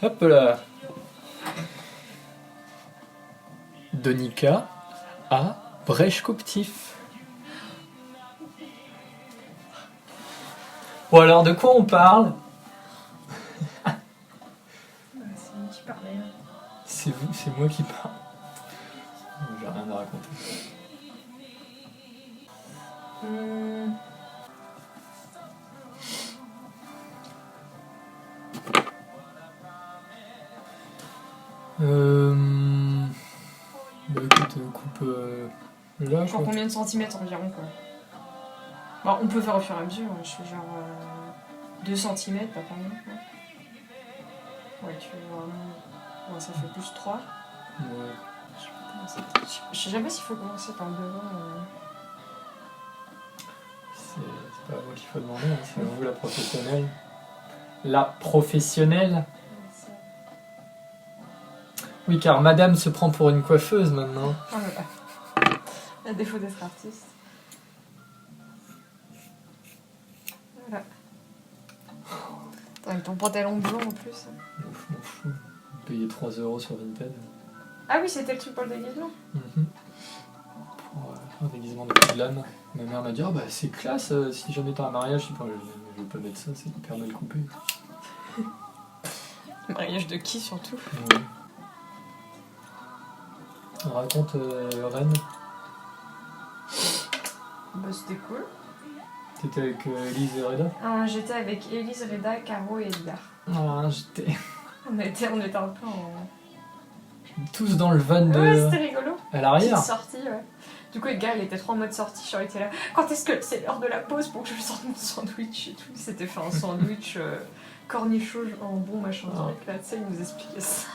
Hop là. Donika à Brèche-Coptif. Bon alors, de quoi on parle? C'est moi qui parlais. C'est moi qui parle. J'ai rien à raconter. Bah écoute, coupe là Genre quoi. combien de centimètres environ quoi? Bon, on peut faire au fur et à mesure, je fais genre 2 centimètres, pas par exemple. Ouais, tu veux vraiment. Ouais, ça fait plus 3. Ouais. Je sais jamais s'il faut commencer par le devant. C'est pas à moi qu'il faut demander, hein, c'est à vous la professionnelle. La professionnelle? Oui, car madame se prend pour une coiffeuse maintenant. Oh là là. À défaut d'être artiste. Voilà. Attends, avec ton pantalon blanc en plus. M'en fous. Payer 3 € sur Vinted. Ah oui, c'était le truc pour le déguisement. Pour un déguisement de petite lame. Ma mère m'a dit, oh bah c'est classe, si jamais t'as un mariage, je sais pas, je vais pas mettre ça, c'est hyper mal coupé. Le mariage de qui surtout? Ouais. On raconte Rennes. Bah c'était cool. T'étais avec Elise et Reda? J'étais avec Élise, Reda, Caro et Edgar. Ah, j'étais On était un peu en... tous dans le van de... Ouais, c'était rigolo. à l'arrière. Petite sortie, ouais. Du coup, Edgar, il était trop en mode sortie. Genre, il était là. Quand est-ce que c'est l'heure de la pause pour que je sorte mon sandwich et tout? Il s'était fait un sandwich cornichon en bon machin. Direct, là, tu sais, il nous expliquait ça.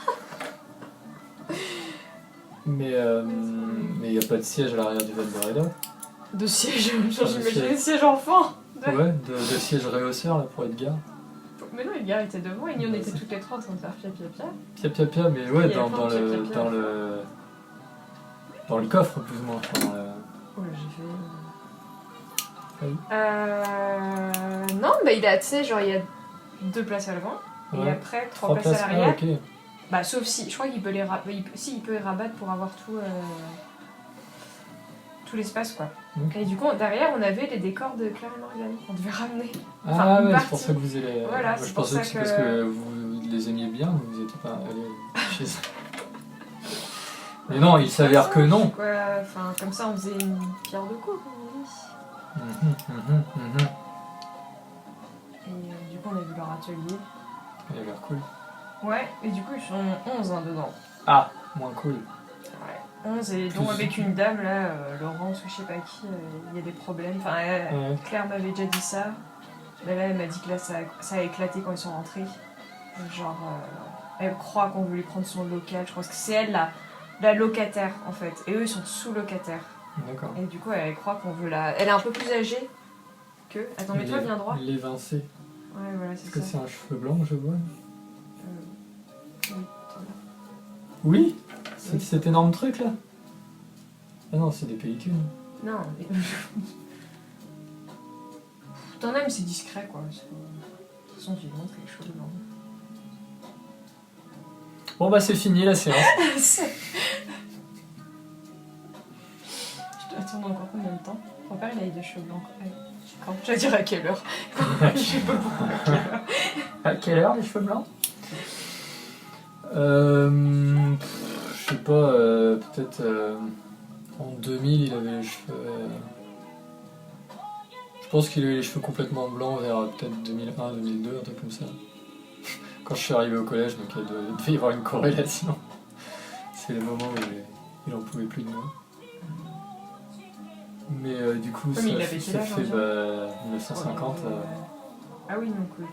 Mais y a pas de siège à l'arrière du van de Reda. De siège, genre, De j'imagine siège. les sièges enfants. Ouais, de siège réhausseur là pour Edgar. Mais non, Edgar était devant et nous, on était toutes les trois en train de faire pia. Pia pia, mais ouais, Il y a plein de pia. dans le coffre plus ou moins. Enfin, Oh là, j'ai fait. oui. Non, bah il a, tu sais, genre, il y a 2 places à l'avant. Ouais. Et après, 3 places à l'arrière. Ah, ok. Bah, sauf si, je crois qu'il peut les si, il peut les rabattre pour avoir tout l'espace, quoi. Okay. Et du coup, derrière, on avait les décors de Claire et Morgane qu'on devait ramener. Ah enfin, ouais, une c'est pour ça que vous allez... Voilà, moi, c'est je pour pensais ça que c'est que... parce que vous les aimiez bien, mais vous n'étiez pas allés chez eux. Mais non, il s'avère que non. Quoi. Enfin, comme ça, on faisait une pierre de coups, comme on dit. Et du coup, on a vu leur atelier. Il a l'air cool. Ouais, et du coup, ils sont 11 dedans. Ah, moins cool. Ouais, 11, et dont avec une dame, là, Laurence ou je sais pas qui, il y a des problèmes. Enfin, Claire m'avait déjà dit ça. Mais là, elle m'a dit que là, ça a éclaté quand ils sont rentrés. Genre, elle croit qu'on veut lui prendre son local. Je pense que c'est elle, la locataire, en fait. Et eux, ils sont sous-locataires. D'accord. Et du coup, elle croit qu'on veut la... Elle est un peu plus âgée que... Attends, mets-toi bien droit. L'évincé. Ouais, voilà, c'est ça. Est-ce que c'est un cheveu blanc, je vois? Oui, attends. Oui. C'est cet énorme truc, là? Ah non, c'est des pellicules. Non, mais... T'en as, mais c'est discret, quoi. De toute façon, tu montres les cheveux blancs. Bon bah c'est fini la séance. Je dois attendre encore combien de temps? Mon père, il a eu des cheveux blancs. Quand? Je vais dire à quelle heure? Je sais pas beaucoup à quelle heure. À quelle heure les cheveux blancs? Je sais pas, peut-être en 2000 il avait les cheveux... Je pense qu'il a eu les cheveux complètement blancs vers peut-être 2001, 2002, un truc comme ça. Quand je suis arrivé au collège, donc il devait y avoir une corrélation. C'est le moment où il en pouvait plus de moi. Mais du coup, ça fait 1950. Ah oui, donc oui.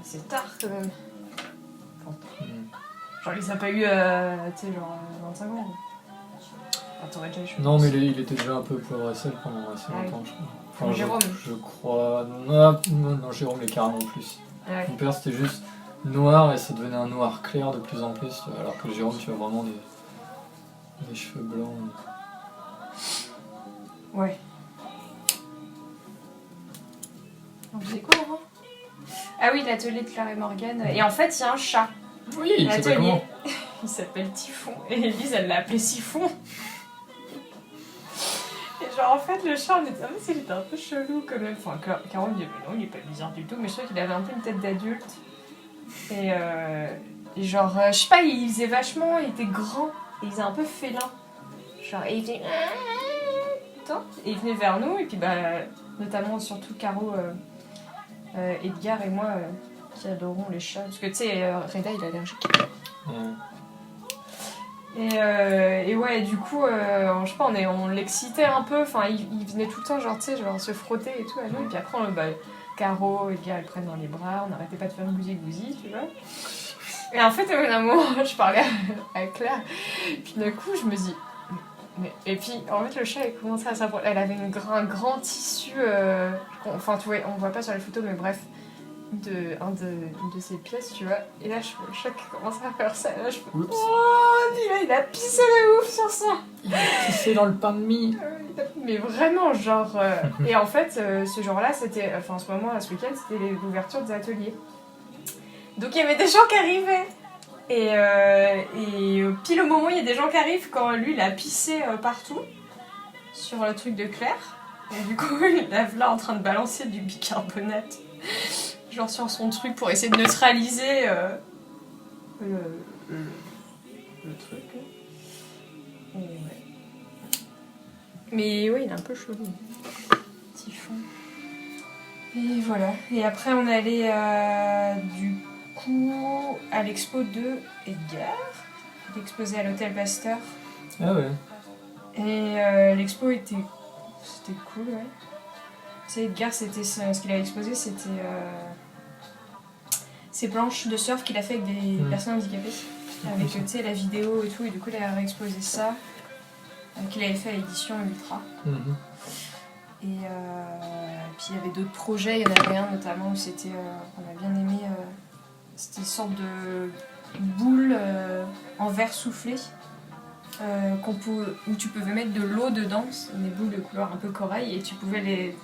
C'est tard quand même. Genre, il s'est pas eu, tu sais, genre 25 ans. Ah, t'aurais déjà les cheveux. Non, mais il était déjà un peu poivre et sel pendant assez longtemps, je crois. Enfin, Jérôme. Je crois. Non, Jérôme, il est carrément plus. Ouais. Mon père, c'était juste noir et ça devenait un noir clair de plus en plus. Alors que Jérôme, tu as vraiment des cheveux blancs. Ouais. On faisait quoi avant? Ah oui, l'atelier de Claire et Morgane. Et en fait, il y a un chat. Oui, il s'appelle comment? Il s'appelle Typhon. Et Élise, elle l'a appelé Siphon. Et genre, en fait, le chat, on était... il était un peu chelou quand même. Enfin, Caro me dit, mais non, il est pas bizarre du tout. Mais je trouvais qu'il avait un peu une tête d'adulte. Et genre, je sais pas, il faisait vachement... Il était grand. Et il faisait un peu félin. Genre, et il faisait... Et il venait vers nous. Et puis, bah, notamment, surtout Caro, Edgar et moi... qui adorons les chats. Parce que tu sais, Reda il est allergique. Et ouais, du coup, je sais pas, on l'excitait un peu. Enfin, il venait tout le temps, genre, tu sais, genre se frotter et tout à nous. Et puis après, Caro, Edgar, elles prennent dans les bras. On n'arrêtait pas de faire gousi-gousi, tu vois. Et en fait, à un moment, je parlais à Claire. Puis d'un coup, je me dis... Et puis, en fait, le chat, il commençait à s'approcher. Elle avait un grand tissu... Enfin, tu vois, on voit pas sur les photos, mais bref... une de ses pièces, tu vois. Et là, je vois le chat qui commence à faire ça. Et là, je fais... Oups. Oh, il a pissé de ouf sur ça. Il a pissé dans le pain de mie. Mais vraiment, genre... Et en fait, ce jour-là, c'était... Enfin, en ce moment, ce week-end, c'était l'ouverture des ateliers. Donc, il y avait des gens qui arrivaient. Et pile au moment où il y a des gens qui arrivent, quand lui, il a pissé partout, sur le truc de Claire. Et du coup, il est là en train de balancer du bicarbonate. Genre sur son truc pour essayer de neutraliser le truc. Et ouais. Mais oui, il est un peu chelou. Typhon. Et voilà. Et après, on allait du coup à l'expo de Edgar. Il exposait à l'hôtel Pasteur. Ah ouais. Et l'expo c'était cool, ouais. Tu sais, Edgar, ce qu'il a exposé, c'était ces planches de surf qu'il a fait avec des personnes handicapées. Avec, tu sais, la vidéo et tout. Et du coup, il a réexposé ça. Qu'il avait fait à l'édition Ultra. Et puis, il y avait d'autres projets. Il y en avait un notamment où c'était... on a bien aimé... c'était une sorte de boule en verre soufflé. Où tu pouvais mettre de l'eau dedans. Des boules de couleur un peu corail. Et tu pouvais les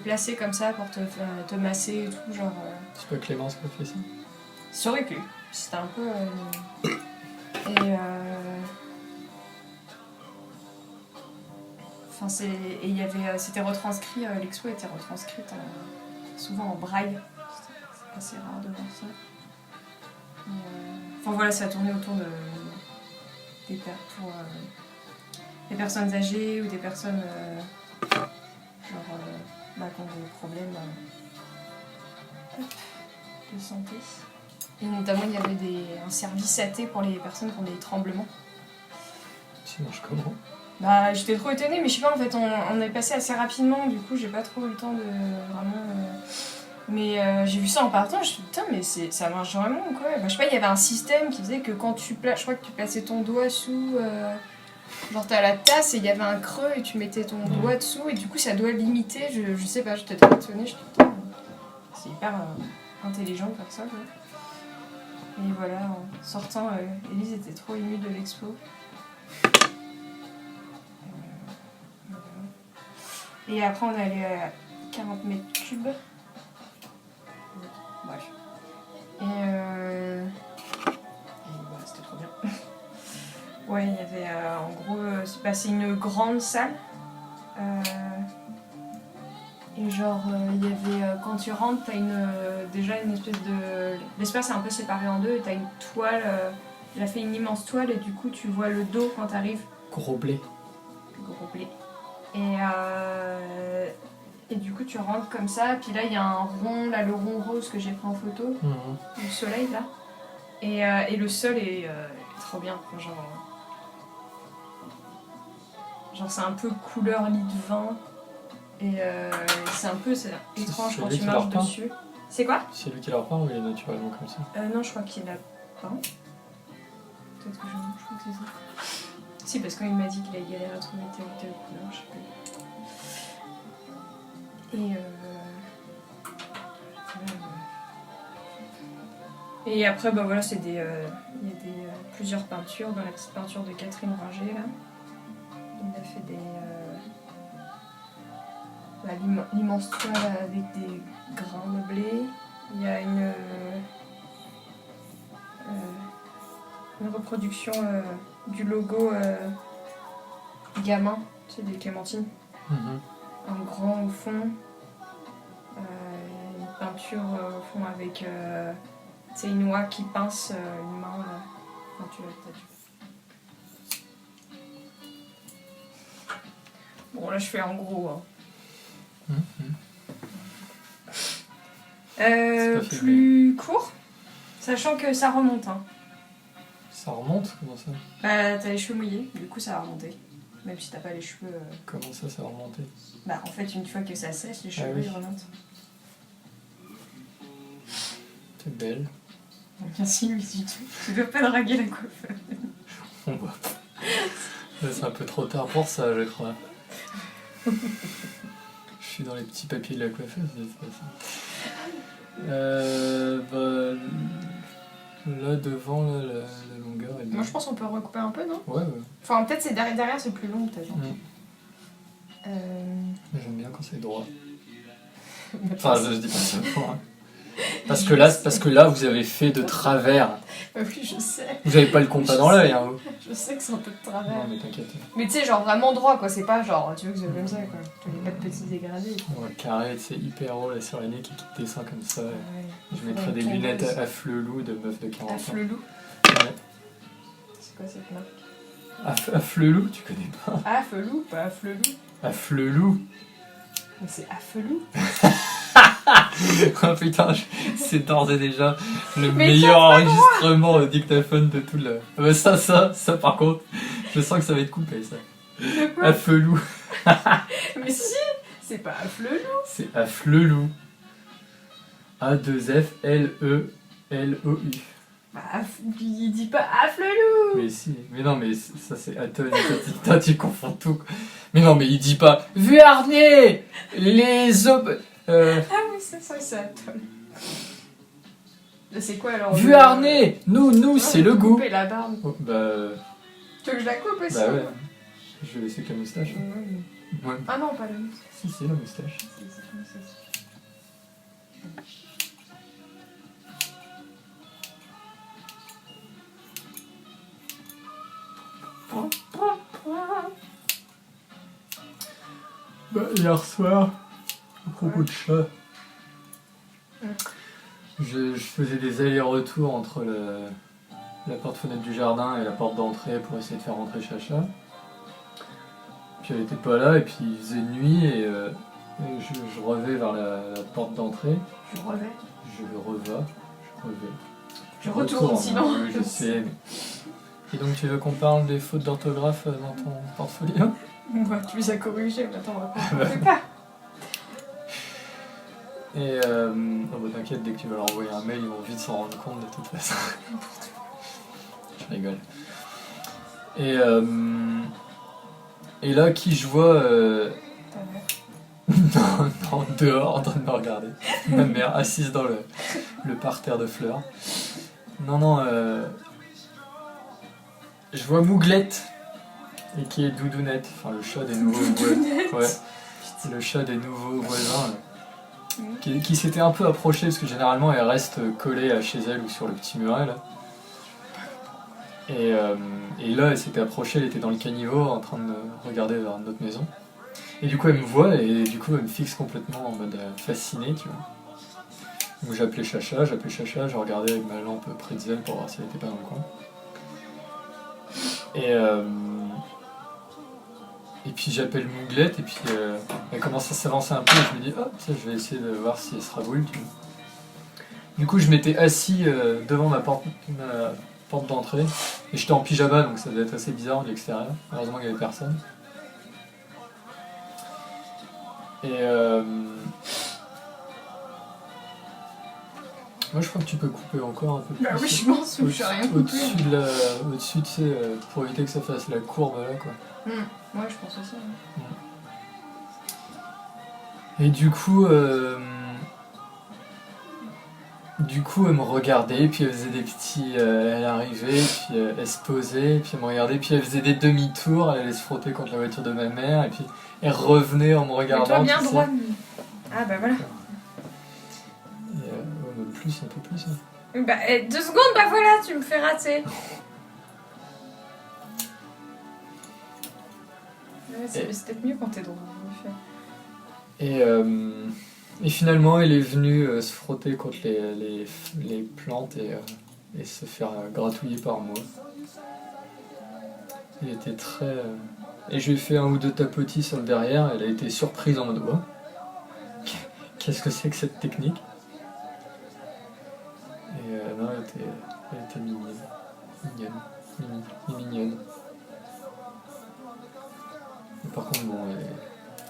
placer comme ça pour te masser et tout, genre... C'est pas Clémence qui a fait ça? Ça aurait pu. C'était un peu... Enfin, et il y avait... C'était retranscrit... L'expo était retranscrite souvent en braille. C'est assez rare de voir ça. Enfin voilà, ça tournait autour pour des personnes âgées ou des personnes... qui ont des problèmes de santé. Et notamment, il y avait un service AT pour les personnes qui ont des tremblements. Ça marche comment? Bah, j'étais trop étonnée, mais je sais pas, en fait, on est passé assez rapidement, du coup, j'ai pas trop eu le temps de vraiment... Mais j'ai vu ça en partant, je me suis dit, putain, mais ça marche vraiment, quoi. Bah, je sais pas, il y avait un système qui faisait que quand je crois que tu plaçais ton doigt sous... genre t'as la tasse et il y avait un creux et tu mettais ton doigt dessous et du coup ça doit limiter, je sais pas, j'étais trop étonnée, c'est hyper intelligent de faire ça, quoi. Et voilà, en sortant, Élise était trop émue de l'expo. Et après on est allé à 40 mètres cubes. Bref. Et voilà, c'était trop bien. Ouais, il y avait en gros, c'est une grande salle. Et genre, il y avait, quand tu rentres, t'as déjà une espèce de... L'espace est un peu séparé en deux et t'as une toile, il a fait une immense toile et du coup tu vois le dos quand t'arrives. Gros blé. Gros blé. Et du coup tu rentres comme ça, puis là il y a un rond, là le rond rose que j'ai pris en photo, du soleil là. Et le sol est trop bien, genre c'est un peu couleur lit de vin. Et c'est étrange quand tu marches dessus. C'est quoi? C'est lui qui l'a repeint ou il est naturellement comme ça? Non, je crois qu'il l'a peint. Peut-être que je crois que c'est ça. Si, parce que quand il m'a dit qu'il a galéré à trouver telle couleur, je sais pas. Et après, bah voilà, il y a plusieurs peintures, dans la petite peinture de Catherine Ringer, là. Il a fait l'immense toile avec des grains de blé. Il y a une reproduction du logo gamin, tu sais, des clémentines. Un grand au fond. Une peinture au fond avec une oie qui pince une main. Enfin, tu l'as. Bon, là je fais en gros. Plus court, sachant que ça remonte. Hein. Ça remonte? Comment ça? Bah, t'as les cheveux mouillés, du coup ça va remonter. Même si t'as pas les cheveux. Comment ça va remonter? Bah, en fait, une fois que ça sèche, les cheveux ils remontent. T'es belle. Merci, lui, du tout. Tu dois pas draguer la coiffeuse. On va. C'est un peu trop tard pour ça, je crois. Je suis dans les petits papiers de la coiffeuse, c'est ça. Là, devant, là, la longueur est bien. Moi, je pense qu'on peut recouper un peu, non? Ouais. Enfin, peut-être c'est derrière, c'est plus long, peut-être. Mais j'aime bien quand c'est droit. Enfin, je dis pas ça pour hein. Parce que là, vous avez fait de travers. Oui, je sais. Vous avez pas le compas dans l'œil, hein. Je sais que c'est un peu de travers. Non, mais t'inquiète. Mais tu sais, genre vraiment droit, quoi. C'est pas genre, tu veux que c'est comme ça, quoi. Tu veux pas de petits dégradés. Ouais, carré, c'est hyper haut là sur la nuque qui descend comme ça. Ouais. Je mettrais des lunettes à flelou de meuf de 40 ans. À flelou? Ouais. C'est quoi cette marque? À flelou, tu connais pas? À flelou, pas à flelou. À flelou? Mais c'est à flelou. Oh putain, c'est d'ores et déjà le meilleur enregistrement au dictaphone de tout le... Ça par contre, je sens que ça va être coupé ça. À flelou. Mais si, c'est pas à flelou. C'est à flelou. A2FLELOU. Bah, il dit pas à flelou. Mais si, mais non, mais ça c'est Aton. Toi, tu confonds tout. Mais non, mais il dit pas Vuarnet, les ob. Ah oui, c'est ça, c'est Aton. C'est quoi alors? Vuarnet, nous, c'est le goût. Couper la barbe. Oh, bah. Tu veux que je la coupe aussi? Bah ouais. Je vais laisser que la moustache. Ouais. Ouais. Ah non, pas la moustache. Si, la moustache. Bah, hier soir, à propos de chat, je faisais des allers-retours entre la porte-fenêtre du jardin et la porte d'entrée pour essayer de faire rentrer Chacha. Puis elle était pas là et puis il faisait nuit et je revais vers la porte d'entrée. Je revais. Je retourne sinon. Oui, je sais. Mais... Et donc tu veux qu'on parle des fautes d'orthographe dans ton portfolio? Ouais, tu les as corrigées, mais attends, on va pas. Et oh bah t'inquiète, dès que tu vas leur envoyer un mail, ils vont vite s'en rendre compte de toute façon. Je rigole. Et là, qui je vois non, dehors en train de me regarder. Ma mère assise dans le parterre de fleurs. Non, je vois Mouglette, et qui est Doudounette, enfin le chat des nouveaux voisins. Ouais, le chat des nouveaux voisins. Qui s'était un peu approché parce que généralement elle reste collée à chez elle ou sur le petit muret là. Et là elle s'était approchée, elle était dans le caniveau en train de regarder vers notre maison. Et du coup elle me voit et du coup elle me fixe complètement en mode fasciné, tu vois. Donc j'appelais Chacha, je regardais avec ma lampe pretzel pour voir si elle était pas dans le coin. Et puis j'appelle Mouglette et puis elle commence à s'avancer un peu et je me dis oh ça je vais essayer de voir si elle se raboule. Du coup je m'étais assis devant ma porte d'entrée et j'étais en pyjama donc ça devait être assez bizarre de l'extérieur. Heureusement qu'il n'y avait personne. Et moi je crois que tu peux couper encore un peu plus. Bah oui je pense que je suis rien coupé. Au-dessus tu sais pour éviter que ça fasse la courbe là quoi. Ouais, je pense aussi. Hein. Et du coup, elle me regardait, puis elle faisait des petits... elle arrivait, puis elle se posait, puis elle me regardait, puis elle faisait des demi-tours, elle allait se frotter contre la voiture de ma mère, et puis elle revenait en me regardant. Mais toi bien droit. Ah bah voilà. Et, plus. Hein. Bah, 2 secondes, bah voilà, tu me fais rater. Ouais, c'est peut-être mieux quand t'es droit, en effet. Et finalement, il est venu se frotter contre les plantes et se faire gratouiller par moi. Il était très... Et je lui ai fait 1 ou 2 tapotis sur le derrière, elle a été surprise en mode « Oh, qu'est-ce que c'est que cette technique ?» Et non, elle était mignonne. Mignonne. Mais par contre, bon, elle est,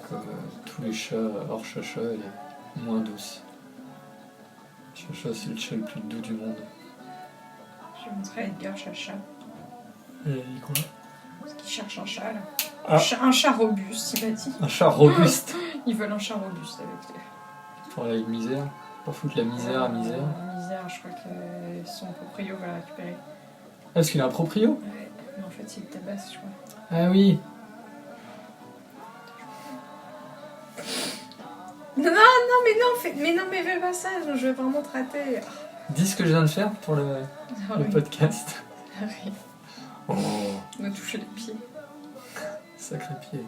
comme tous les chats hors Chacha, elle est moins douce. Chacha, c'est le chat le plus doux du monde. Je vais montrer à Edgar Chacha. Elle a dit quoi? Parce qu'il cherche un chat, là. Ah. Un chat robuste, il m'a dit. Un chat robuste. Ils veulent un chat robuste avec lui. Pour la misère. Pour foutre la misère à misère. Misère, je crois que son proprio va la récupérer. Ah, parce qu'il a un proprio? Ouais, mais en fait, il tabasse, je crois. Ah oui. Non, mais fais pas ça, je vais vraiment te rater. Dis ce que je viens de faire pour le podcast. Arrête. Oh, On m'a touché les pieds. sacré pied.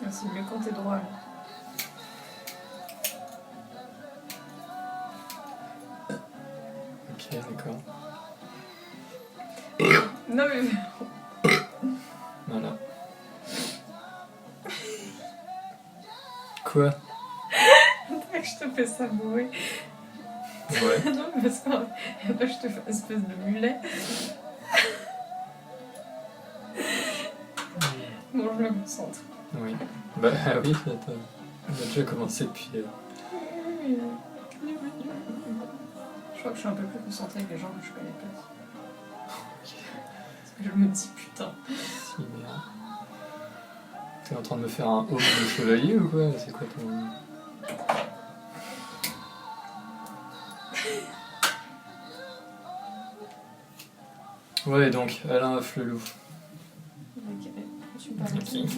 Ah, c'est mieux quand t'es droit, là. Ok, d'accord. Non, mais... Voilà. Quoi? que je te fais ça bourrer. Ouais. Non, parce que après, je te fais une espèce de mulet. Bon, je me concentre. Oui. Bah oui, on a déjà commencé depuis... Je crois que je suis un peu plus concentrée que les gens que je connais pas. Parce que je me dis putain. Si, merde. T'es en train de me faire un homme de chevalier ou quoi? C'est quoi ton... Ouais, donc, Alain Flelou. Ok, tu me parles de qui?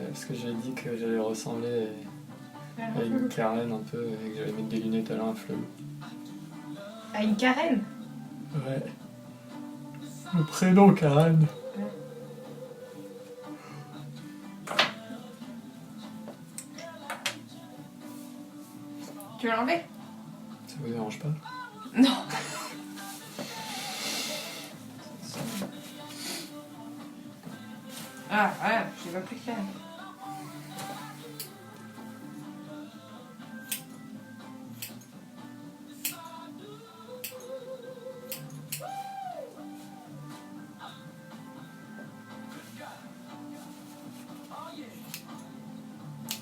Parce que j'ai dit que j'allais ressembler à une Karen un peu et que j'allais mettre des lunettes Alain Flelou. À une Karen? Ouais. Le prénom Karen. Tu veux l'enlever? Ça vous dérange pas? Non. Ah, ouais, je vois plus clair.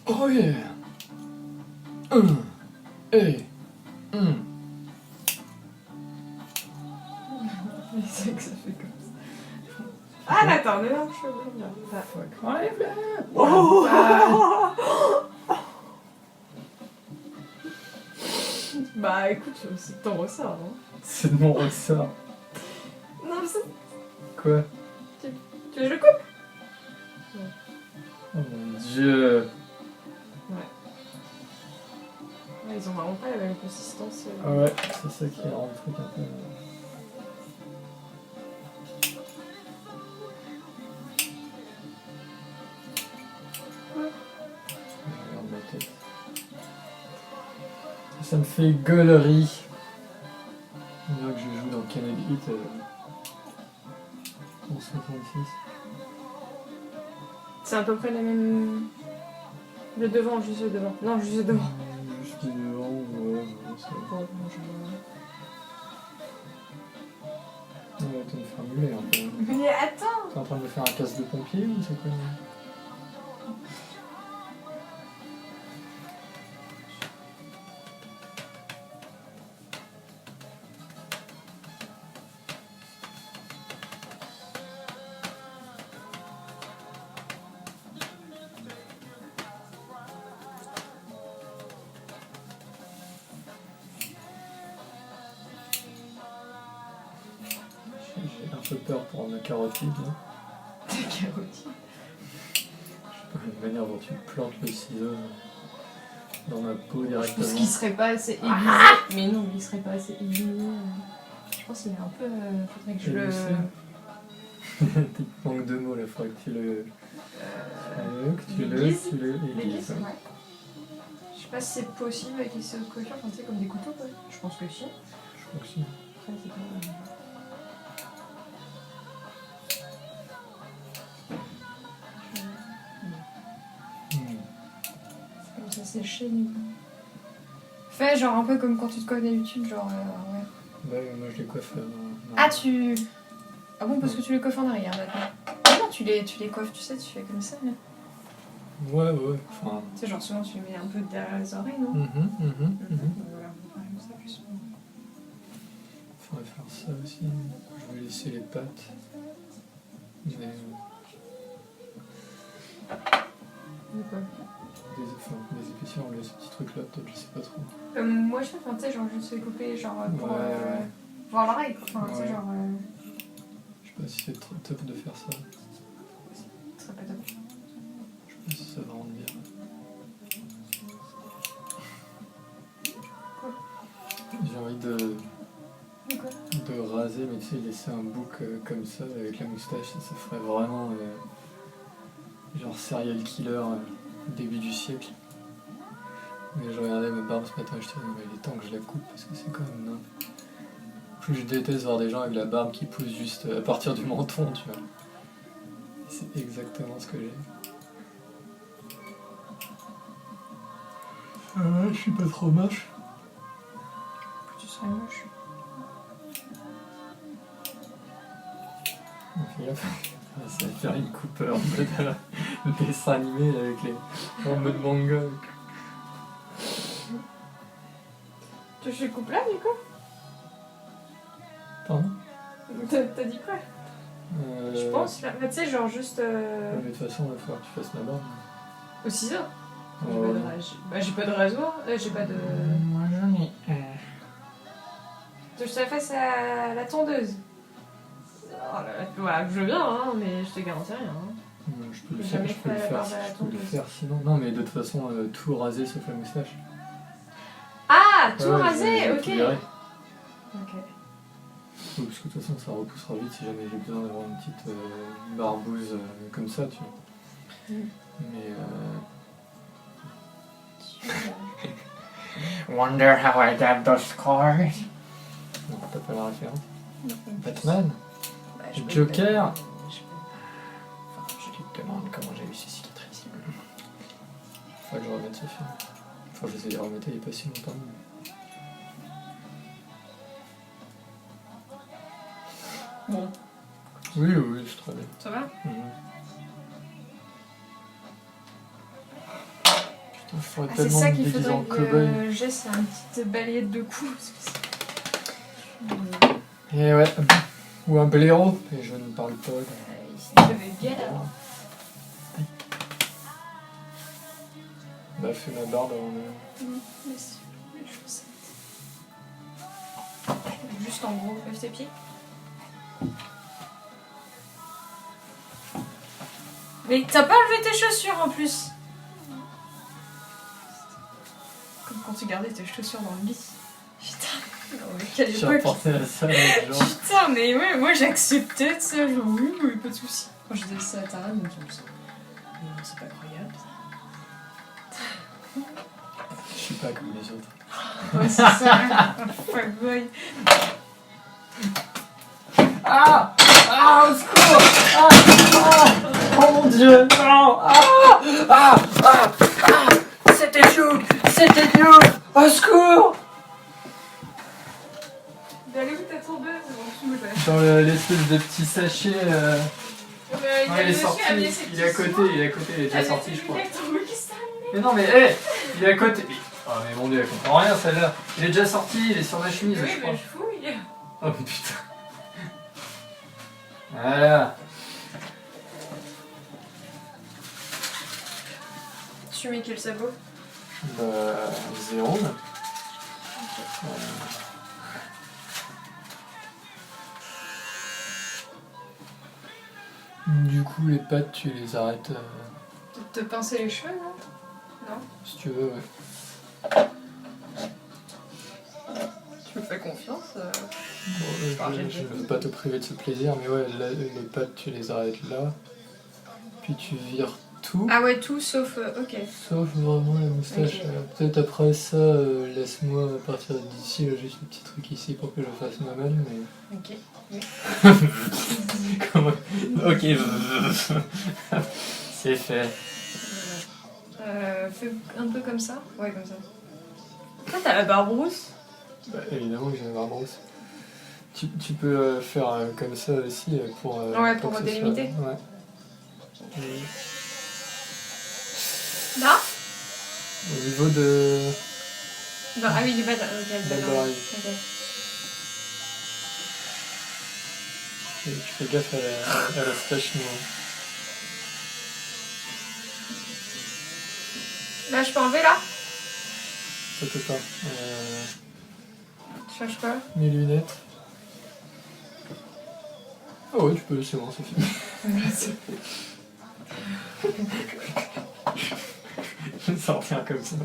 Oh yeah. Hey. C'est que ça fait comme ça. Ah, attends, on est là, je suis là. Fuck. Enlève-le. Oh. Bah écoute, c'est de ton ressort, non? C'est de mon ressort. Non, mais ça... Quoi? Tu veux que je le coupe? Oh mon dieu. Ouais, ils ont vraiment pas la même consistance. Ah ouais, c'est ça qui rend le truc un peu... Regarde ma tête. Ça me fait gueulerie. On dirait que je joue dans Kennedy Hit en 66. C'est à peu près la même... Le devant, juste le devant. Non, juste le devant. Juste devant, ouais, c'est... Bon, je... Ouais, t'es en train de me faire muler un peu. Mais attends! T'es en train de me faire un casse de pompier ou c'est quoi? J'ai un peu peur pour ma carotide là. Ta carotide. La manière dont tu plantes le ciseau. dans ma peau Je pense directement. qu'il serait pas assez aiguisé. Mais non, il serait pas assez aiguisé. Je pense qu'il est un peu. Faudrait que je le. Il manque de mots là, faudrait que tu le. Tu le aiguises. Ouais. Je sais pas si c'est possible avec les ciseaux de coiffure, enfin, tu sais, comme des couteaux quoi. Je pense que si. Je crois que si. Après, c'est pas. C'est comme ça, c'est séché du coup. Fais genre un peu comme quand tu te coiffes d'habitude, genre. Ouais. Bah, moi je les coiffe. Ah, tu. Ah bon, parce que tu les coiffes en arrière maintenant. Ah non, tu les coiffes, tu sais, tu fais comme ça là. Ouais. Enfin. Tu sais, genre souvent tu les mets un peu derrière les oreilles, non? Donc Voilà, comme ça plus. faudrait faire ça aussi. Je vais laisser les pattes. Mais. De quoi? Des épaisseurs, on laisse ce petit truc là, peut-être, je sais pas trop. Moi je fais, enfin tu sais, genre juste les couper, genre pour voir l'oreille, quoi. Enfin, tu sais, genre. Je sais pas si c'est trop top de faire ça. Ce serait pas top. Je sais pas si ça va rendre bien. Quoi? J'ai envie de quoi? De raser, mais tu sais, laisser un bouc comme ça avec la moustache, ça ferait vraiment genre serial killer début du siècle. Mais je regardais ma barbe ce matin et je me disais, il est temps que je la coupe parce que c'est quand même nain. Plus je déteste voir des gens avec la barbe qui pousse juste à partir du menton, tu vois. Et c'est exactement ce que j'ai. Je suis pas trop moche. Tu serais moche. Fais gaffe. Ça va faire une coupe en mode dessin animé là, avec les. En mode manga. Tu fais coupe là du coup? Pardon? T'as dit quoi? Je pense là. Tu sais, genre juste. Mais de toute façon, il va falloir que tu fasses ma barbe. Au ciseau? Oh. J'ai pas de rasoir, j'ai pas de. Moi j'en ai un. Je te la fasse à la tondeuse. Oh là là, voilà, je veux bien, hein, mais je te garantis rien. Hein. Je peux le J'ai faire, jamais je peux le fait la faire, barbe à la je peux le tondeuse. faire sinon. Non, mais de toute façon, tout raser sauf la moustache. Ah, tout Ouais, rasé, ok. tu verrais. Ok. Oui, parce que de toute façon, ça repoussera vite si jamais j'ai besoin d'avoir une petite barbouze comme ça, tu vois. Mais Wonder how I got those scars. Non, t'as pas la référence. Batman. Bah, Joker. Enfin, Je te demande comment j'ai eu ces cicatrices. Faudrait que je remette ce film. Enfin, j'essaie de le remettre il n'y a pas si longtemps. Bon, Oui, c'est très bien. ça va? Putain, je ferais C'est tellement ça me qu'il déguiser en faudrait cow-boy. que j'ai, c'est une petite balayette de coups. Et ouais. Ou un blaireau. Et je ne parle pas. Ici, j'avais galère. Bah, fais ma barbe avant de. Merci. Juste en gros, lève tes pieds. Mais t'as pas enlevé tes chaussures en plus. Comme quand tu gardais tes chaussures dans le lit. Putain, non mais quelle J'ai époque. apporté la salle avec genre. Putain, mais ouais, moi j'acceptais ça, genre oui, pas de soucis. Quand je disais ça à Tara, donc je me disais, mais c'est pas croyable ça. Je suis pas comme les autres. Ouais, c'est ça, fuckboy. Ah! Ah, au secours! Oh mon dieu! Non! C'était chaud! C'était dur! Au secours! Mais allez où ta tombeuse? Bon, Dans l'espèce de petit sachet. Il est sorti, il est à côté, il est déjà sorti, je crois. Mais non, mais hé! Il est à côté. Oh, mais mon dieu, elle comprend rien celle-là. Il est déjà sorti, il est sur ma chemise, Oui, je crois. mais je fouille. Oh putain. Voilà. Tu mets quel sabot? Bah, 0. Du coup, les pattes, tu les arrêtes Te pincer les cheveux, non? Non. si tu veux, ouais. te fais confiance. Je ne veux pas te priver de ce plaisir, mais ouais, là, les pattes, tu les arrêtes là. Puis tu vires tout. Ah ouais, tout sauf... ok. Sauf vraiment la moustache. Ok. Peut-être après ça, laisse-moi partir d'ici, juste le petit truc ici pour que je fasse moi-même. Mais... Ok. Oui. Comment... Ok. C'est fait. Fais un peu comme ça. Ouais, comme ça. Ah, t'as la barbe rousse. Bah, évidemment que j'ai la barbe rousse. Tu peux faire comme ça aussi pour... ouais, pour délimiter. Ouais. Là Au niveau de... non, ah oui, du bas. Ok, le bas. Ok. Tu fais gaffe à la stache noire. Là, je peux enlever là. Ça peut pas. Tu cherches quoi? Mes lunettes. Ah ouais, tu peux laisser moi, c'est fini. Merci. Ça revient comme ça.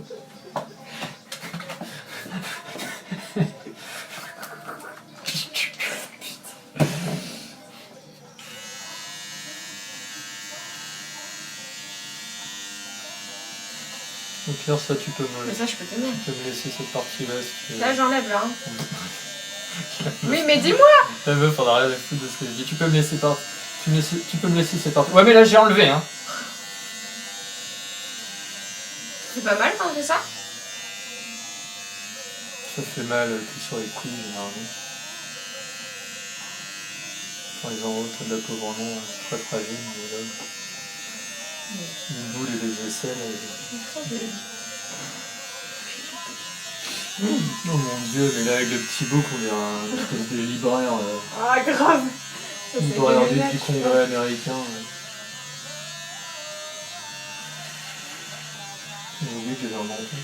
Au pire, ça tu peux me... Mais ça, je peux tenir. Tu peux me laisser cette partie-là si tu veux. Là, j'enlève là. Hein. Oui, mais dis-moi. La meuf, on a rien à foutre de ce que je dis. Tu peux me laisser part... tu peux me laisser cette partie. Ouais, mais là, j'ai enlevé, hein. C'est pas mal quand on fait ça. Ça fait mal que sur les couilles, généralement. Quand ils enroulent de la pauvre nom, c'est très fragile, mais là... Une boule et des aisselles. Oh mon dieu, mais là avec le petit bouc, on est un espèce de libraire. Ah, grave. Libraire du Congrès américain. J'ai oublié que j'avais un menton.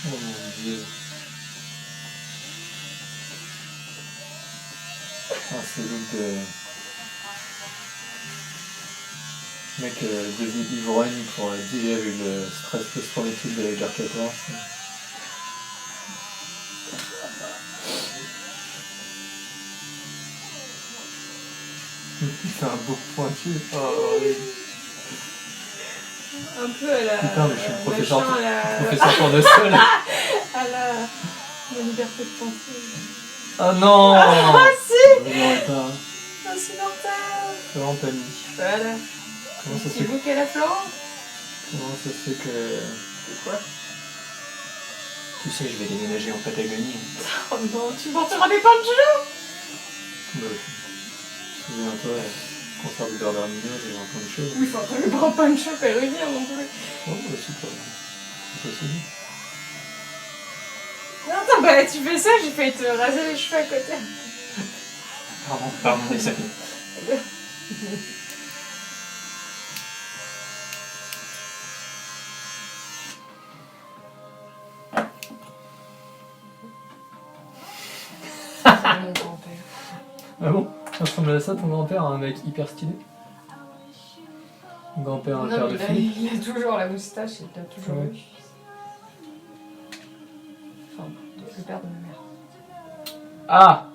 Oh mon dieu. Ah, c'est look de... mec devenu ivrogne pour dealer avec le stress post-traumatique de la guerre 14. Il fait un bouc pointu. Oh oui. Un peu à la... Putain, mais je suis le professeur à tournesol. la liberté de penser. Ah non. Ah si. Je n'aurais pas. Insupportable. Vraiment panique. Voilà. Comment ça se Petit fait bouc à la flanc. Comment ça se fait que... C'est quoi? Tu sais, je vais déménager en Patagonie. Oh non, tu m'entureras des ponchos. Souviens-toi, concert du Bernard Mignot, j'ai un plein de choses. Oui, faut un grand poncho péruvien non plus. Oh, bah c'est pas... c'est possible. Attends, bah tu fais ça, j'ai failli te raser les cheveux à côté. Pardon, les amis. C'est mon grand-père. Ah bon? Ça ressemble à ça, ton grand-père, un mec hyper stylé? Mon grand-père, un père de fille? Il a toujours la moustache, il l'a toujours eu. Enfin, le père de ma mère. Ah!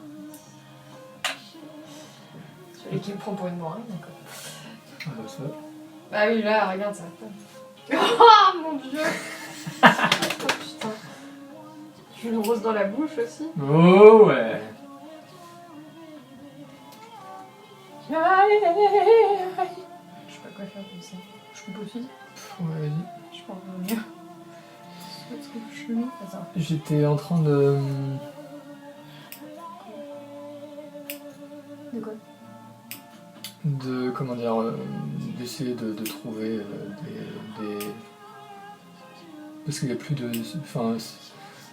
Celui qui me prend pour une moine, d'accord. Ah bah ça. Ah oui, là, regarde ça. Oh mon dieu! Oh putain. Je le rose dans la bouche aussi. Oh ouais! Je sais pas quoi faire comme ça. Je coupe aussi. Ouais, vas-y. Je pense que mieux. C'est un truc chelou. Attends. J'étais en train de... De quoi? de... comment dire... d'essayer de trouver des... Parce qu'il n'y a plus de... Enfin...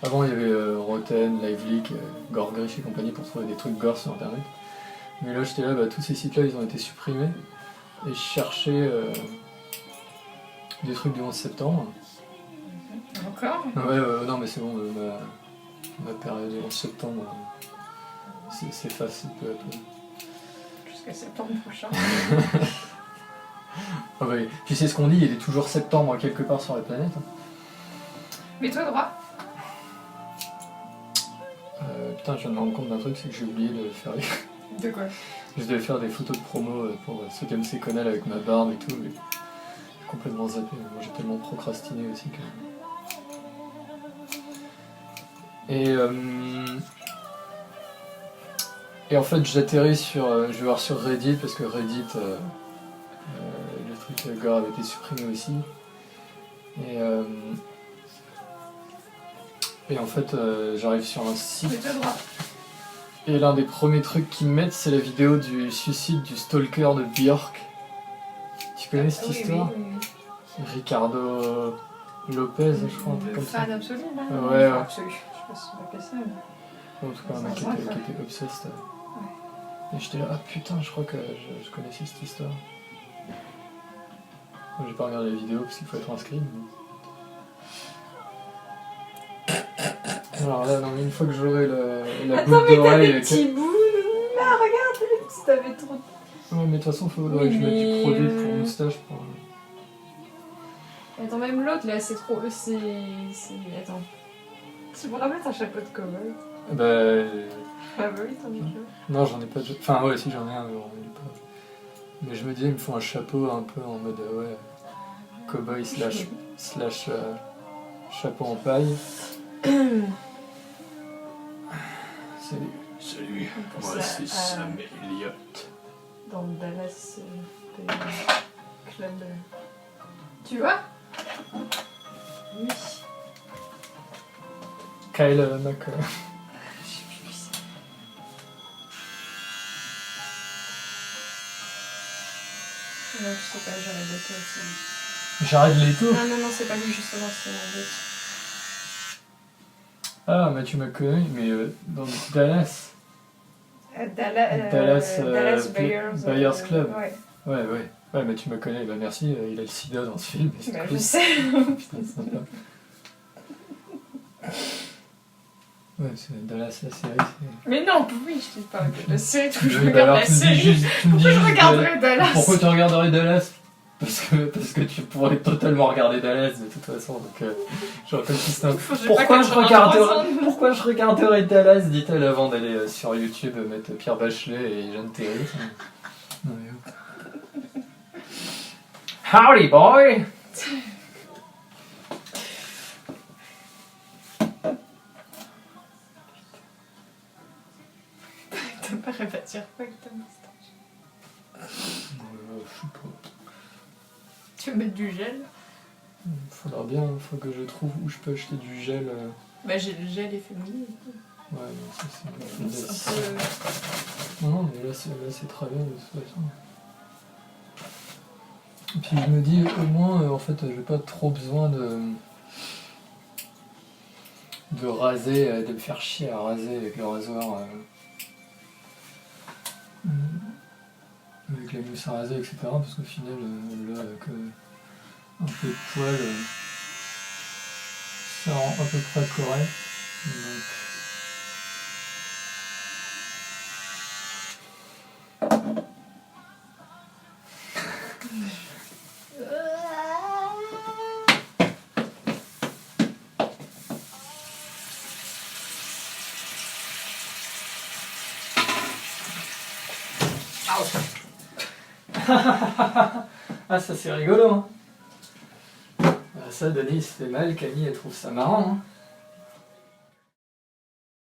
Avant il y avait Rotten, Liveleak, Gore-Grish et compagnie pour trouver des trucs gore sur internet. Mais là j'étais là, bah, tous ces sites là ils ont été supprimés. Et je cherchais des trucs du 11 septembre. Donc Encore? Ouais, non, mais c'est bon, ma période en septembre, c'est facile peu à peu. Jusqu'à septembre prochain. Ah bah, tu sais ce qu'on dit, il est toujours septembre quelque part sur la planète. Mets-toi droit. Putain, je viens de me rendre compte d'un truc, c'est que j'ai oublié de faire. De quoi? Je devais faire des photos de promo pour ceux qui aiment ces connards avec ma barbe et tout, mais j'ai complètement zappé. Moi j'ai tellement procrastiné aussi que. Et en fait j'atterris sur. Je vais voir sur Reddit parce que Reddit, le truc Gore avait été supprimé aussi. Et en fait j'arrive sur un site. Mets-toi droit. Et l'un des premiers trucs qu'ils mettent, c'est la vidéo du suicide du stalker de Björk. Tu connais cette histoire? Oui. Ricardo Lopez, je crois, un truc comme ça. Fan absolu, là? Ouais. Absolu. Je sais pas si on appelle ça. Mais... En tout cas, un mec qui était obsessed. Et j'étais là, ah putain, je crois que je connaissais cette histoire. Moi, j'ai pas regardé la vidéo parce qu'il faut être inscrit. Mais... Alors là, non, une fois que j'aurai la boucle d'oreille. Attends, mais t'as des petits bouts. Ah, regarde, si t'avais trop. Ouais, mais de toute façon, faudrait que je mette du produit pour moustache. Attends, même l'autre là, c'est trop. C'est. Attends. Tu pourras mettre un chapeau de cow-boy. Bah. Ah bah oui, t'en as déjà. Non, j'en ai pas déjà. Enfin, ouais, si j'en ai un, mais bon, il est pas. Mais je me dis, il me faut un chapeau un peu en mode. Ouais. Cow-boy slash chapeau en paille. Salut, moi c'est Sam Elliott. Dans le Dallas Club. Tu vois? Oui. Kyle Mac. Non, je sais pas, j'arrête de tout aussi. J'arrête les taux? Non, c'est pas lui justement, c'est un autre. Ah, Matthew McConaughey, mais dans Dallas. Dallas Buyers Club. Ouais. Ouais, Matthew McConaughey, bah merci, il a le sida dans ce film. Bah, je sais. Putain, c'est sympa. Ouais, c'est Dallas, la série. Mais non, oui, je dis pas que la série, tout je Oui, regarde alors, la série. Pourquoi je regarderais Dallas? Pourquoi tu regarderais Dallas? Parce que tu pourrais totalement regarder Dallas de toute façon, donc je rappelle juste un... Pourquoi je regarderais Dallas, dit-elle avant d'aller sur YouTube mettre Pierre Bachelet et Jeanne Terry. Non, mais... Howdy boy! Ta mère, elle va dire quoi avec ta moustache? Je sais pas. Tu veux mettre du gel? Faudra bien, faut que je trouve où je peux acheter du gel. Bah j'ai le gel effet mouillé. Ouais, non, ça c'est... C'est un peu... Non, mais là c'est très bien de toute façon. Et puis je me dis, au moins, en fait, j'ai pas trop besoin de raser, de me faire chier à raser avec le rasoir. Avec la mousse à raser, etc. Parce qu'au final, là, avec un peu de poil, ça rend à peu près correct. Donc... Ah, ça c'est rigolo, hein. Ça, Denis, il se fait mal, Camille, elle trouve ça marrant, hein.